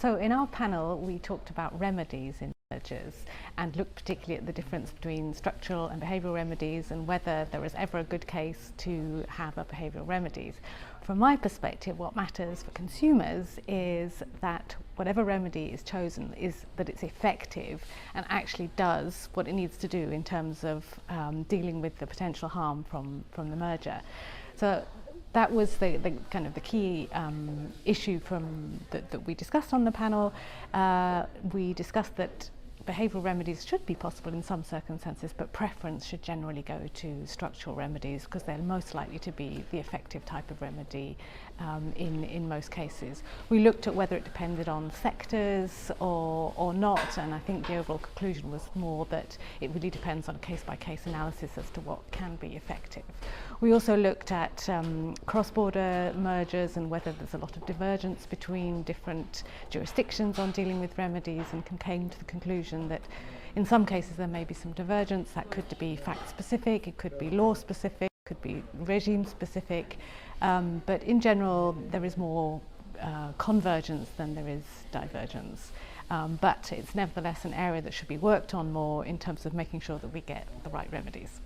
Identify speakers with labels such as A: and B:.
A: So in our panel, we talked about remedies in mergers and looked particularly at the difference between structural and behavioural remedies and whether there was ever a good case to have a behavioural remedies. From my perspective, what matters for consumers is that whatever remedy is chosen is that it's effective and actually does what it needs to do in terms of dealing with the potential harm from the merger. So that was the kind of the key issue that we discussed on the panel. We discussed that behavioural remedies should be possible in some circumstances, but preference should generally go to structural remedies because they're most likely to be the effective type of remedy in most cases. We looked at whether it depended on sectors or not, and I think the overall conclusion was more that it really depends on a case-by-case analysis as to what can be effective. We also looked at cross-border mergers and whether there's a lot of divergence between different jurisdictions on dealing with remedies, and came to the conclusion that in some cases there may be some divergence. That could be fact-specific, it could be law-specific, it could be regime-specific, but in general there is more convergence than there is divergence. But it's nevertheless an area that should be worked on more in terms of making sure that we get the right remedies.